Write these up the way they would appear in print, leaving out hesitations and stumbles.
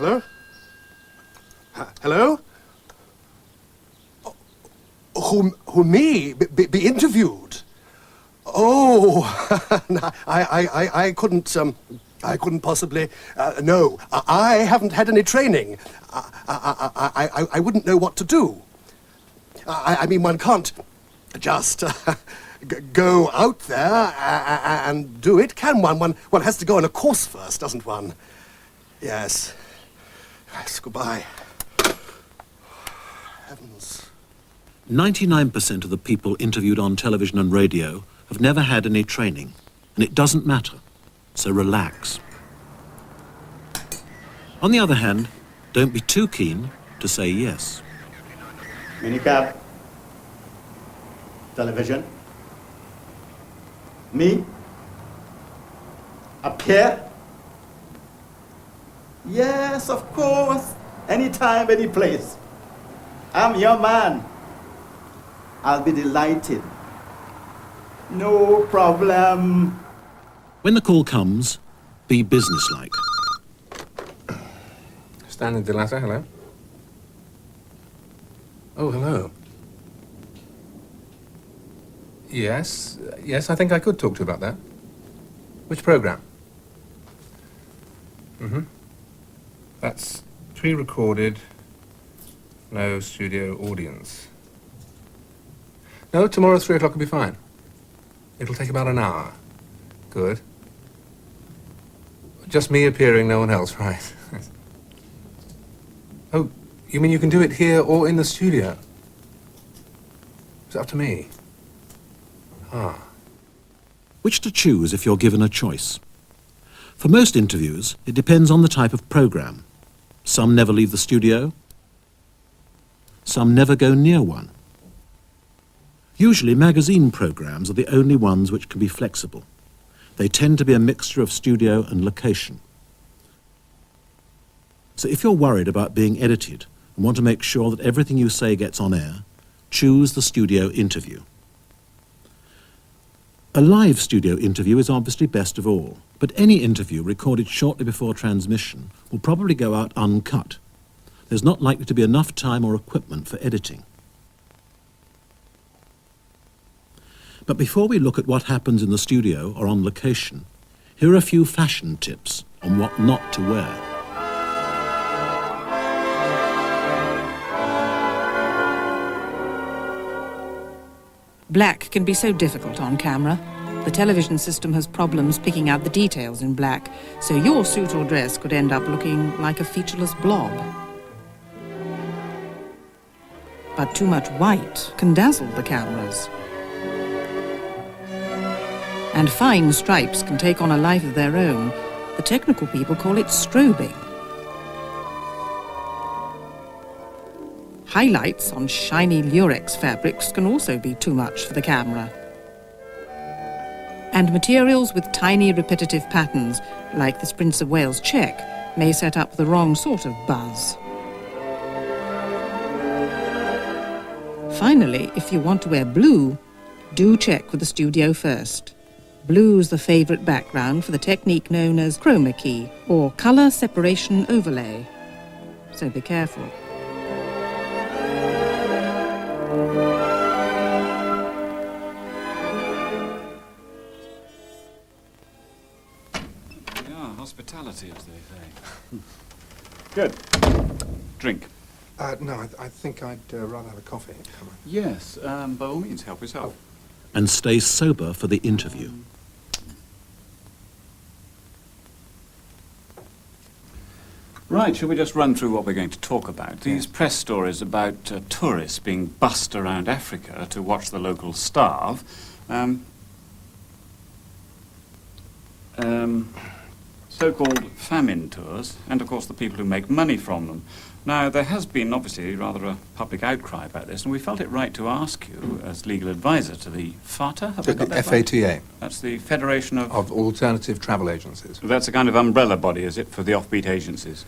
Hello? Hello? Who me? Be interviewed? Oh, I couldn't, I couldn't possibly, no, I haven't had any training. I wouldn't know what to do. I mean, one can't just go out there and do it, can one? One has to go on a course first, doesn't one? Yes. Yes, goodbye. Heavens. 99% of the people interviewed on television and radio have never had any training, and it doesn't matter, so relax. On the other hand, don't be too keen to say yes. Minicab, television, me, up here. Yes, of course, anytime, any place. I'm your man. I'll be delighted. No problem. When the call comes, be businesslike. Stanley De Latta, hello. Oh, hello. Yes, I think I could talk to you about that. Which program? That's pre-recorded, no studio audience. No, tomorrow 3 o'clock will be fine. It'll take about an hour. Good. Just me appearing, no one else, right? Oh, you mean you can do it here or in the studio? It's up to me. Which to choose if you're given a choice? For most interviews, it depends on the type of program. Some never leave the studio. Some never go near one. Usually, magazine programs are the only ones which can be flexible. They tend to be a mixture of studio and location. So if you're worried about being edited and want to make sure that everything you say gets on air, choose the studio interview. A live studio interview is obviously best of all, but any interview recorded shortly before transmission will probably go out uncut. There's not likely to be enough time or equipment for editing. But before we look at what happens in the studio or on location, here are a few fashion tips on what not to wear. Black can be so difficult on camera. The television system has problems picking out the details in black, so your suit or dress could end up looking like a featureless blob. But too much white can dazzle the cameras. And fine stripes can take on a life of their own. The technical people call it strobing. Highlights on shiny lurex fabrics can also be too much for the camera. And materials with tiny repetitive patterns, like this Prince of Wales check, may set up the wrong sort of buzz. Finally, if you want to wear blue, do check with the studio first. Blue's the favourite background for the technique known as chroma key, or colour separation overlay. So be careful. Hospitality, as they say. Good. Drink. No, I think I'd rather have a coffee. Yes, by all means, help yourself. And stay sober for the interview. Right, shall we just run through what we're going to talk about? These press stories about tourists being bussed around Africa to watch the locals starve. So-called famine tours, and of course the people who make money from them. Now, there has been obviously rather a public outcry about this, and we felt it right to ask you, as legal advisor to the FATA, have I got that right? FATA. That's the Federation Of Alternative Travel Agencies. That's a kind of umbrella body, is it, for the offbeat agencies?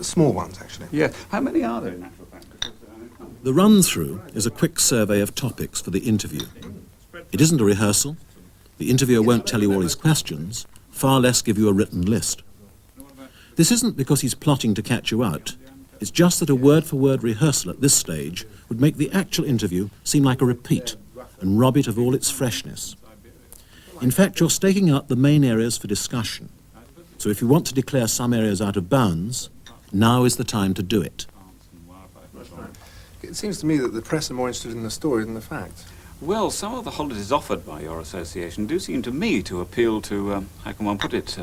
Small ones, actually. Yes. How many are there in actual fact? The run-through is a quick survey of topics for the interview. It isn't a rehearsal. The interviewer won't tell you all his questions, far less give you a written list. This isn't because he's plotting to catch you out. It's just that a word-for-word rehearsal at this stage would make the actual interview seem like a repeat and rob it of all its freshness. In fact, you're staking out the main areas for discussion. So if you want to declare some areas out of bounds, now is the time to do it. It seems to me that the press are more interested in the story than the facts. Well, some of the holidays offered by your association do seem to me to appeal to, how can one put it,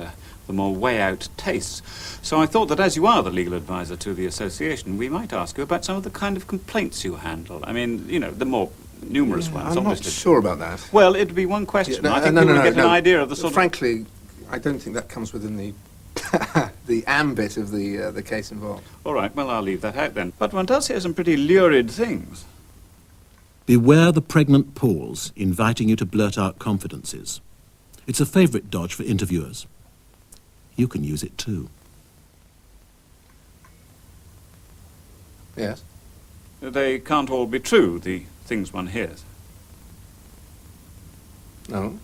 the more way-out tastes. So I thought that as you are the legal advisor to the association, we might ask you about some of the kind of complaints you handle. I mean, you know, the more numerous ones, I'm obviously. not sure about that. Well, it'd be one question. I think people would get an idea of the sort Frankly, I don't think that comes within the the ambit of the case involved. All right, well, I'll leave that out then. But one does hear some pretty lurid things. Beware the pregnant pause inviting you to blurt out confidences. It's a favourite dodge for interviewers. You can use it too. Yes. They can't all be true, the things one hears. No.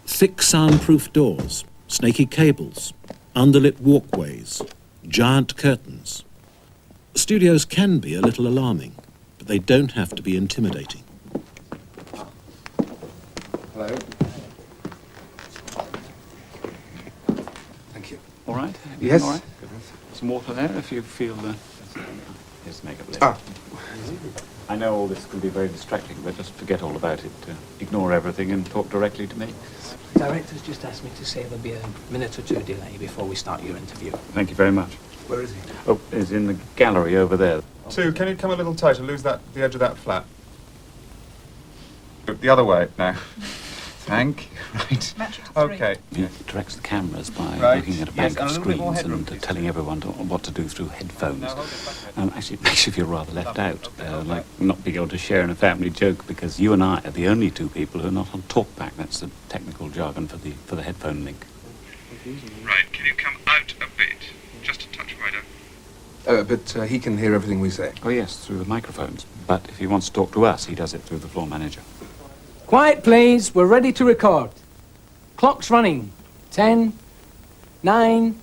Thick soundproof doors, snaky cables, underlit walkways, giant curtains. Studios can be a little alarming, but they don't have to be intimidating. Hello. Thank you. All right? Yes. All right? Some water there if you feel the... Here's the makeup lid. Ah. I know all this can be very distracting, but just forget all about it. Ignore everything and talk directly to me. Director's just asked me to say there'll be a minute or two delay before we start your interview. Thank you very much. Where is he? Oh, he's in the gallery over there. Sue, can you come a little tighter? Lose the edge of that flap. The other way now. Thank you. Right. Okay. He directs the cameras by Right. looking at a Yes, bank and of a little bit more screens headroom, and please. telling everyone what to do through headphones. Now hold it back there. Actually, it makes you feel rather left out, like not being able to share in a family joke because you and I are the only two people who are not on talkback. That's the technical jargon for the headphone link. Right, can you come out a bit? Just a touch wider. But he can hear everything we say. Oh yes, through the microphones. But if he wants to talk to us, he does it through the floor manager. Quiet, please. We're ready to record. Clock's running. 10, 9,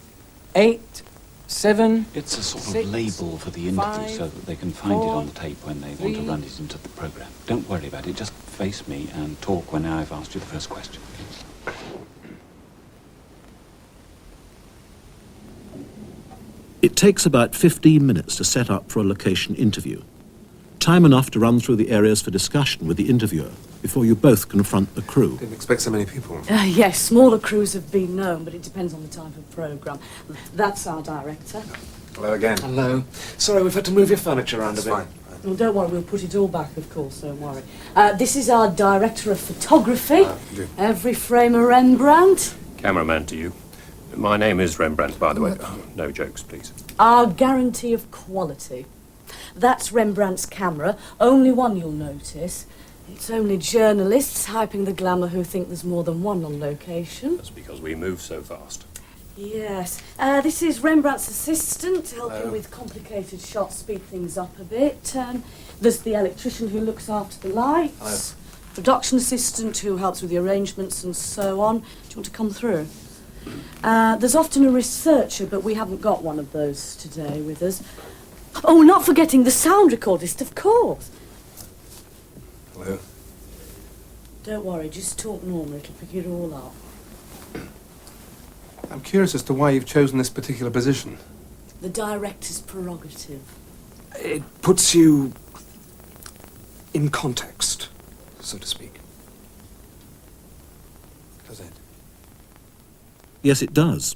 8, 7... It's a sort 6, of label for the interview 5, so that they can find it 4, on the tape when they want to 3. run it into the programme. Don't worry about it, just face me and talk when I've asked you the first question. It takes about 15 minutes to set up for a location interview. Time enough to run through the areas for discussion with the interviewer before you both confront the crew. Didn't expect so many people. Yes, smaller crews have been known, but it depends on the type of programme. That's our director. Hello again. Hello. Sorry, we've had to move your furniture around That's a bit. fine. Well, don't worry, we'll put it all back, of course, don't worry. This is our director of photography. Good. Every frame a Rembrandt. Cameraman to you. My name is Rembrandt, by the way. No jokes, please. Our guarantee of quality. That's Rembrandt's camera, only one you'll notice. It's only journalists hyping the glamour who think there's more than one on location. That's because we move so fast. Yes. This is Rembrandt's assistant, helping with complicated shots, speed things up a bit. There's the electrician who looks after the lights. Production assistant who helps with the arrangements and so on. Do you want to come through? There's often a researcher, but we haven't got one of those today with us. Oh, not forgetting the sound recordist, of course. Hello. Don't worry, just talk normal, it'll pick it all up. I'm curious as to why you've chosen this particular position. The director's prerogative. It puts you in context, so to speak. Does it? Yes, it does.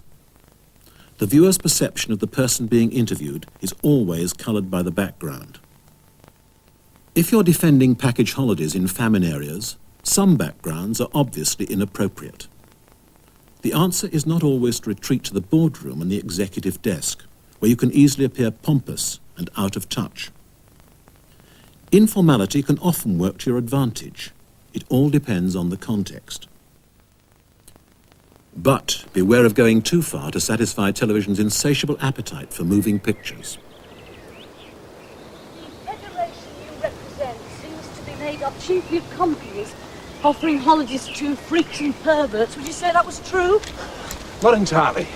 The viewer's perception of the person being interviewed is always coloured by the background. If you're defending package holidays in famine areas, some backgrounds are obviously inappropriate. The answer is not always to retreat to the boardroom and the executive desk, where you can easily appear pompous and out of touch. Informality can often work to your advantage. It all depends on the context. But beware of going too far to satisfy television's insatiable appetite for moving pictures. The federation you represent seems to be made up chiefly of companies offering holidays to freaks and perverts. Would you say that was true? Not entirely.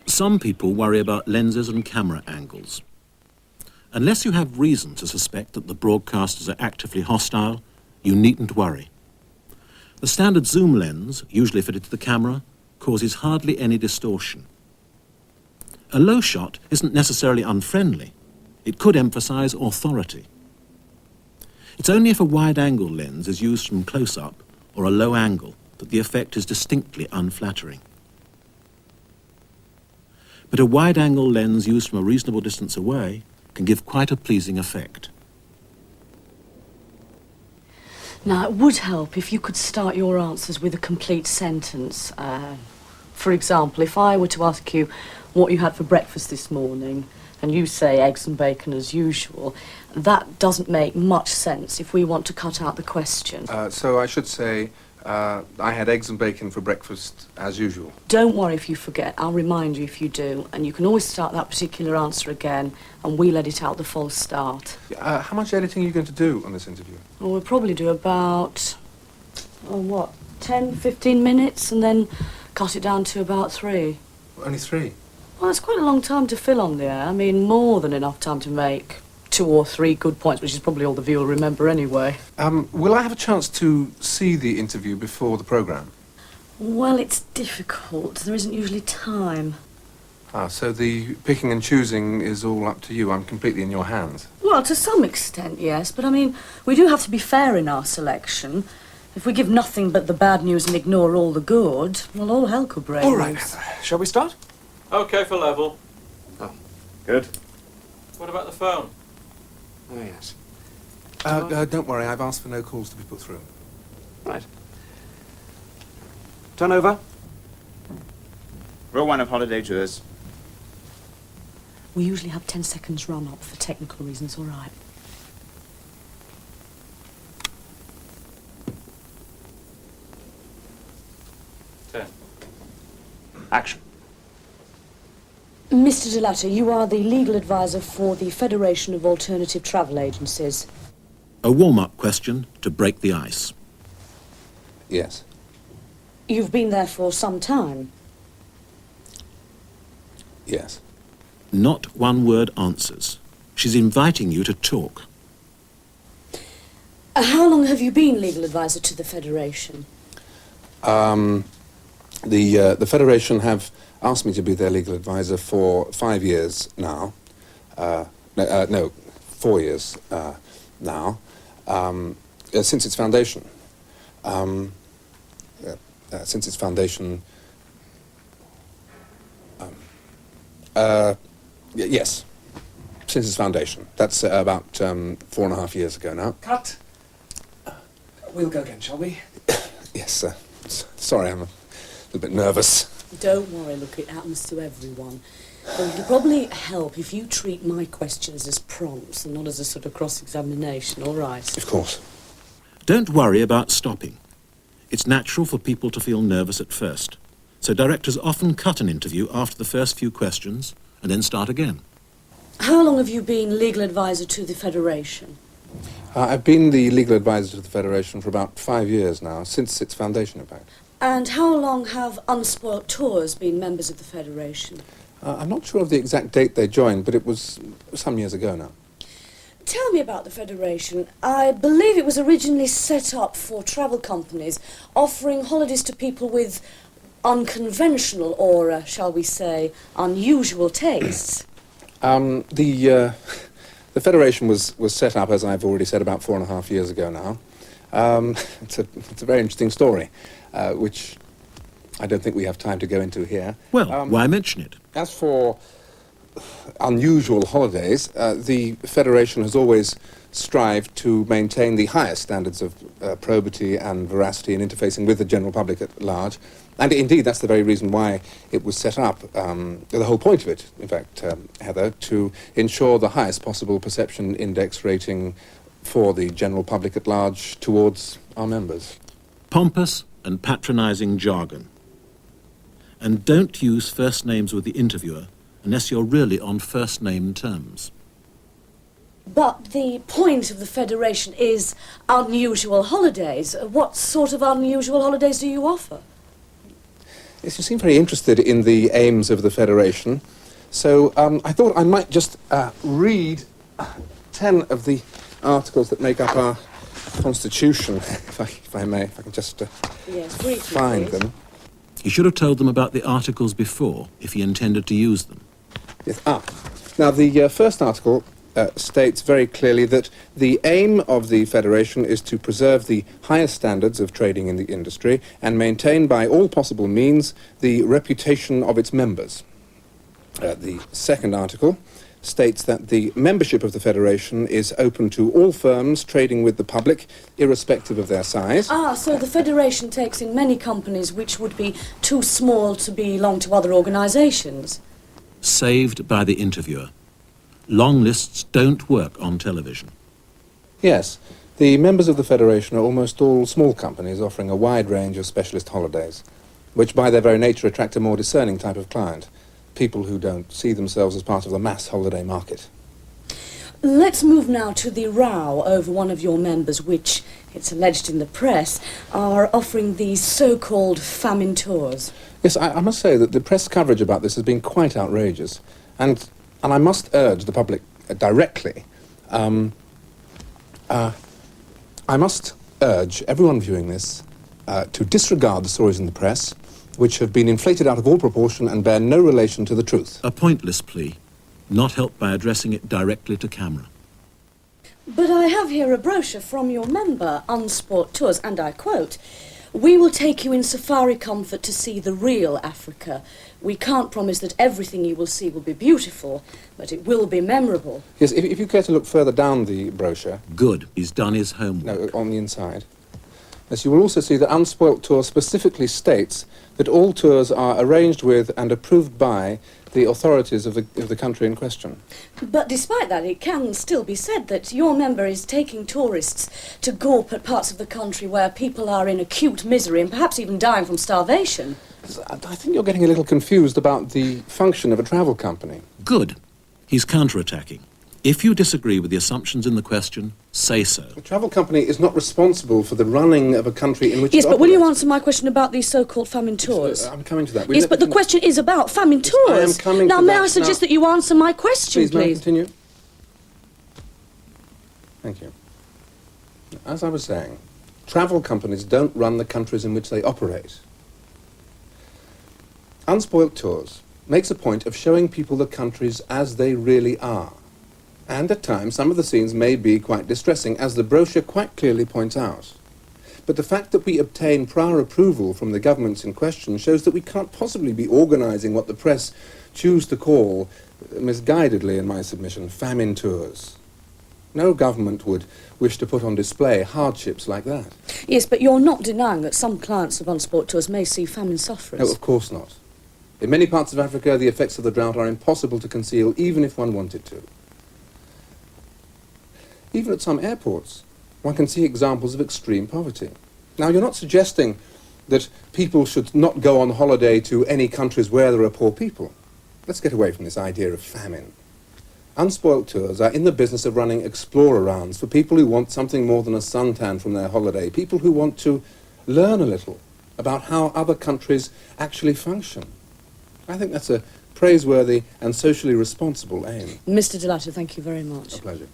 Some people worry about lenses and camera angles. Unless you have reason to suspect that the broadcasters are actively hostile, you needn't worry. The standard zoom lens, usually fitted to the camera, causes hardly any distortion. A low shot isn't necessarily unfriendly. It could emphasize authority. It's only if a wide-angle lens is used from close-up or a low angle that the effect is distinctly unflattering. But a wide-angle lens used from a reasonable distance away can give quite a pleasing effect. Now, it would help if you could start your answers with a complete sentence. For example, if I were to ask you what you had for breakfast this morning, and you say eggs and bacon as usual, that doesn't make much sense if we want to cut out the question. So I should say, I had eggs and bacon for breakfast as usual. Don't worry if you forget. I'll remind you if you do. And you can always start that particular answer again, and we'll edit out the false start. How much editing are you going to do on this interview? Well, we'll probably do about, 10, 15 minutes, and then cut it down to about 3. Only 3? Well, it's quite a long time to fill on the air. I mean, more than enough time to make 2 or 3 good points, which is probably all the viewer will remember anyway. Will I have a chance to see the interview before the programme? Well, it's difficult. There isn't usually time. So the picking and choosing is all up to you. I'm completely in your hands. Well, to some extent, yes. But, I mean, we do have to be fair in our selection. If we give nothing but the bad news and ignore all the good, well, all hell could break All right, loose. shall we start? OK for level. Oh. Good. What about the phone? Oh, yes. Don't worry, I've asked for no calls to be put through. Right. Turn over. Row 1 of holiday tours. We usually have 10 seconds run-up for technical reasons, all right? Action. Mr. Delata, you are the legal advisor for the Federation of Alternative Travel Agencies. A warm-up question to break the ice. Yes. You've been there for some time. Yes. Not one-word answers. She's inviting you to talk. How long have you been legal advisor to the Federation? The Federation have asked me to be their legal advisor for 5 years now. 4 years now, since its foundation. Since its foundation... yes, since its foundation. That's about 4.5 years ago now. Cut. We'll go again, shall we? Yes, sir. Sorry, I'm a little bit nervous. Don't worry, look, it happens to everyone. But it'll probably help if you treat my questions as prompts and not as a sort of cross-examination, all right? Of course. Don't worry about stopping. It's natural for people to feel nervous at first, so directors often cut an interview after the first few questions and then start again. How long have you been legal advisor to the Federation? I've been the legal advisor to the Federation for about 5 years now, since its foundation, in fact. And how long have Unspoilt Tours been members of the Federation? I'm not sure of the exact date they joined, but it was some years ago now. Tell me about the Federation. I believe it was originally set up for travel companies offering holidays to people with unconventional or, shall we say, unusual tastes. The Federation was set up, as I've already said, about 4.5 years ago now. It's a very interesting story, which I don't think we have time to go into here. Well, why mention it? As for unusual holidays, the Federation has always strived to maintain the highest standards of probity and veracity in interfacing with the general public at large. And indeed, that's the very reason why it was set up, the whole point of it, in fact, Heather, to ensure the highest possible perception index rating for the general public at large towards our members. Pompous and patronising jargon. And don't use first names with the interviewer unless you're really on first name terms. But the point of the Federation is unusual holidays. What sort of unusual holidays do you offer? Yes, you seem very interested in the aims of the Federation. So I thought I might just read 10 of the articles that make up our Constitution, if I may, if I can just Yes, briefly, find please. them. You should have told them about the articles before if you intended to use them. Yes. Now the first article states very clearly that the aim of the Federation is to preserve the highest standards of trading in the industry and maintain by all possible means the reputation of its members. The second article states that the membership of the Federation is open to all firms trading with the public, irrespective of their size. So the Federation takes in many companies which would be too small to belong to other organisations. Saved by the interviewer. Long lists don't work on television. Yes, the members of the Federation are almost all small companies offering a wide range of specialist holidays, which by their very nature attract a more discerning type of client. People who don't see themselves as part of the mass holiday market. Let's move now to the row over one of your members, which, it's alleged in the press, are offering these so-called famine tours. Yes, I must say that the press coverage about this has been quite outrageous. And I must urge the public directly, I must urge everyone viewing this to disregard the stories in the press, which have been inflated out of all proportion and bear no relation to the truth. A pointless plea, not helped by addressing it directly to camera. But I have here a brochure from your member, Unsport Tours, and I quote, "We will take you in safari comfort to see the real Africa. We can't promise that everything you will see will be beautiful, but it will be memorable." Yes, if you care to look further down the brochure... Good, he's done his homework. No, on the inside. Yes, you will also see that Unspoilt Tour specifically states that all tours are arranged with and approved by the authorities of the country in question. But despite that, it can still be said that your member is taking tourists to gawp at parts of the country where people are in acute misery and perhaps even dying from starvation. I think you're getting a little confused about the function of a travel company. Good. He's counter-attacking. If you disagree with the assumptions in the question, say so. A travel company is not responsible for the running of a country in which Yes, it but will operates. you answer my question about these so-called famine tours? I'm coming to that. Yes, but the question is about famine tours. I am coming now, to may that I suggest now. that you answer my question, Please, may I please? continue? Thank you. As I was saying, travel companies don't run the countries in which they operate. Unspoilt Tours makes a point of showing people the countries as they really are. And at times, some of the scenes may be quite distressing, as the brochure quite clearly points out. But the fact that we obtain prior approval from the governments in question shows that we can't possibly be organising what the press choose to call, misguidedly in my submission, famine tours. No government would wish to put on display hardships like that. Yes, but you're not denying that some clients of Unsport Tours may see famine sufferers. No, of course not. In many parts of Africa, the effects of the drought are impossible to conceal, even if one wanted to. Even at some airports, one can see examples of extreme poverty. Now, you're not suggesting that people should not go on holiday to any countries where there are poor people. Let's get away from this idea of famine. Unspoilt Tours are in the business of running explorer-rounds for people who want something more than a suntan from their holiday, people who want to learn a little about how other countries actually function. I think that's a praiseworthy and socially responsible aim. Mr. Delato, thank you very much. A pleasure.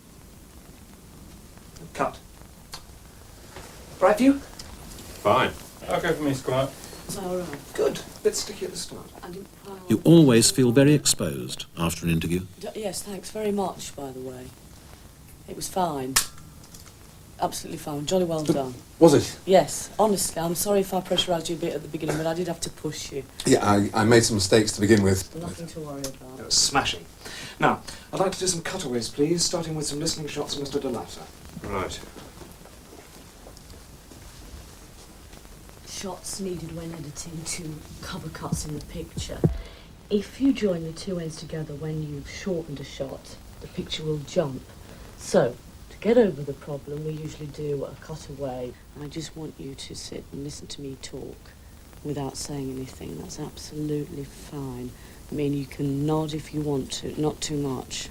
Cut. Right view? Fine. Okay for me, Squire. All right. Good. Bit sticky at the start. You always feel very exposed after an interview. Yes, thanks very much, by the way. It was fine. Absolutely fine. Jolly well done. Was it? Yes, honestly, I'm sorry if I pressurised you a bit at the beginning, but I did have to push you. Yeah, I made some mistakes to begin with. Nothing to worry about. It was smashing. Now, I'd like to do some cutaways, please, starting with some listening shots of Mr. Delato. Right. Shots needed when editing to cover cuts in the picture. If you join the two ends together when you've shortened a shot, the picture will jump. So, to get over the problem, we usually do a cutaway. I just want you to sit and listen to me talk without saying anything. That's absolutely fine. I mean, you can nod if you want to, not too much.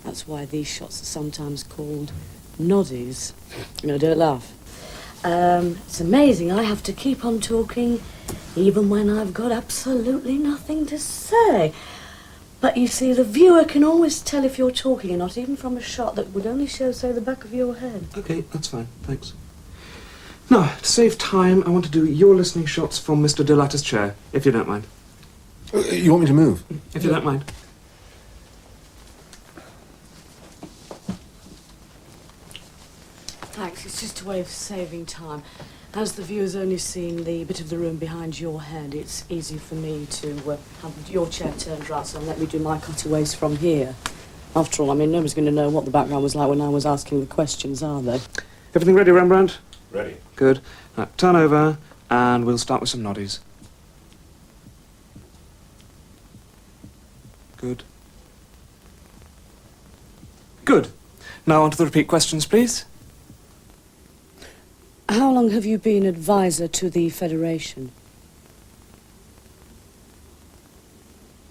That's why these shots are sometimes called noddies. No, don't laugh. It's amazing. I have to keep on talking even when I've got absolutely nothing to say. But you see, the viewer can always tell if you're talking or not, even from a shot that would only show, say, the back of your head. Okay, that's fine, thanks. Now, to save time, I want to do your listening shots from Mr. De Latter's chair, if you don't mind. You want me to move? If you don't mind. Thanks, it's just a way of saving time. As the viewer's only seen the bit of the room behind your head, it's easy for me to have your chair turned right, so let me do my cutaways from here. After all, I mean, nobody's going to know what the background was like when I was asking the questions, are they? Everything ready, Rembrandt? Ready. Good. Now, turn over, and we'll start with some noddies. Good. Good. Now on to the repeat questions, please. How long have you been advisor to the Federation?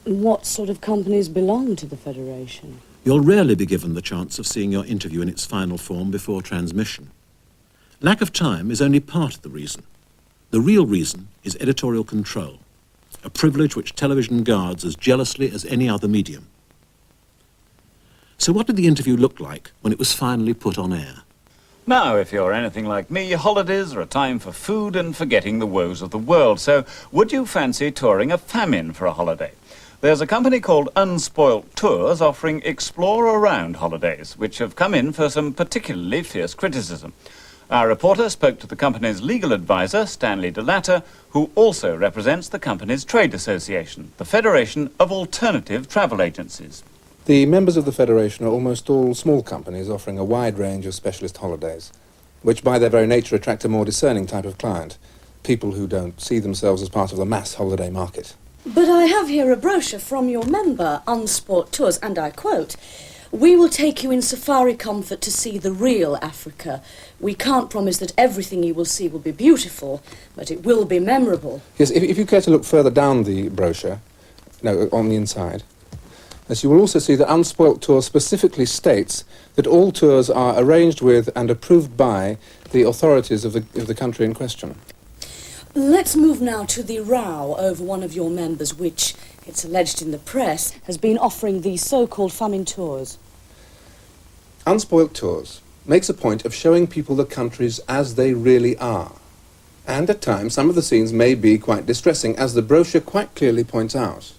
What sort of companies belong to the Federation? You'll rarely be given the chance of seeing your interview in its final form before transmission. Lack of time is only part of the reason. The real reason is editorial control, a privilege which television guards as jealously as any other medium. So what did the interview look like when it was finally put on air? Now, if you're anything like me, holidays are a time for food and forgetting the woes of the world. So, would you fancy touring a famine for a holiday? There's a company called Unspoilt Tours offering Explore Around holidays, which have come in for some particularly fierce criticism. Our reporter spoke to the company's legal advisor, Stanley De Latter, who also represents the company's trade association, the Federation of Alternative Travel Agencies. The members of the Federation are almost all small companies offering a wide range of specialist holidays, which by their very nature attract a more discerning type of client, people who don't see themselves as part of the mass holiday market. But I have here a brochure from your member, Unsport Tours, and I quote, "We will take you in safari comfort to see the real Africa. We can't promise that everything you will see will be beautiful, but it will be memorable." Yes, if you care to look further down the brochure, no, on the inside, as you will also see that Unspoilt Tour specifically states that all tours are arranged with and approved by the authorities of the country in question. Let's move now to the row over one of your members, which, it's alleged in the press, has been offering these so-called famine tours. Unspoilt Tours makes a point of showing people the countries as they really are. And at times, some of the scenes may be quite distressing, as the brochure quite clearly points out.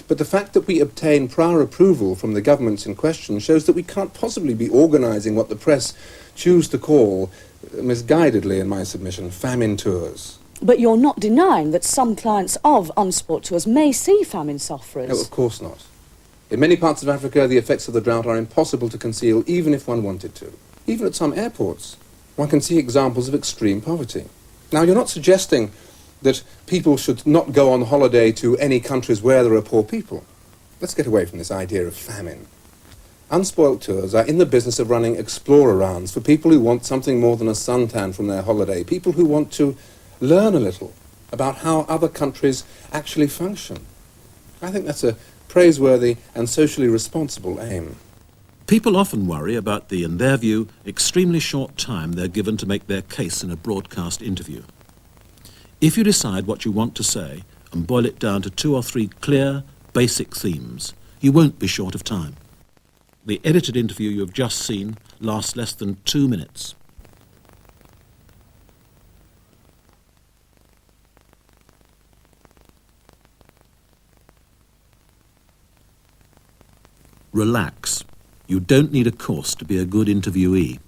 But the fact that we obtain prior approval from the governments in question shows that we can't possibly be organising what the press choose to call, misguidedly in my submission, famine tours. But you're not denying that some clients of Unsport Tours may see famine sufferers. No, of course not. In many parts of Africa, the effects of the drought are impossible to conceal, even if one wanted to. Even at some airports, one can see examples of extreme poverty. Now, you're not suggesting that people should not go on holiday to any countries where there are poor people. Let's get away from this idea of famine. Unspoilt Tours are in the business of running explore-arounds for people who want something more than a suntan from their holiday, people who want to learn a little about how other countries actually function. I think that's a praiseworthy and socially responsible aim. People often worry about the, in their view, extremely short time they're given to make their case in a broadcast interview. If you decide what you want to say and boil it down to 2 or 3 clear, basic themes, you won't be short of time. The edited interview you have just seen lasts less than 2 minutes. Relax. You don't need a course to be a good interviewee.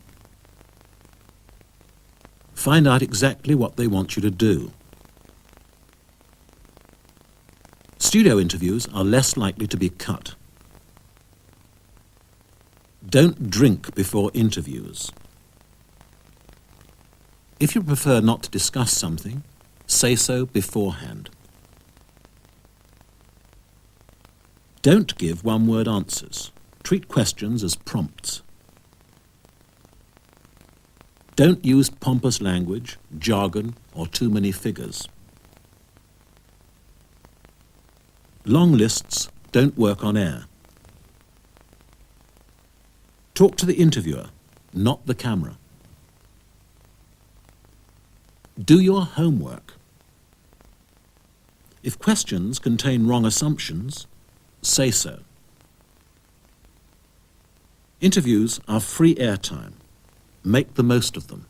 Find out exactly what they want you to do. Studio interviews are less likely to be cut. Don't drink before interviews. If you prefer not to discuss something, say so beforehand. Don't give one-word answers. Treat questions as prompts. Don't use pompous language, jargon, or too many figures. Long lists don't work on air. Talk to the interviewer, not the camera. Do your homework. If questions contain wrong assumptions, say so. Interviews are free airtime. Make the most of them.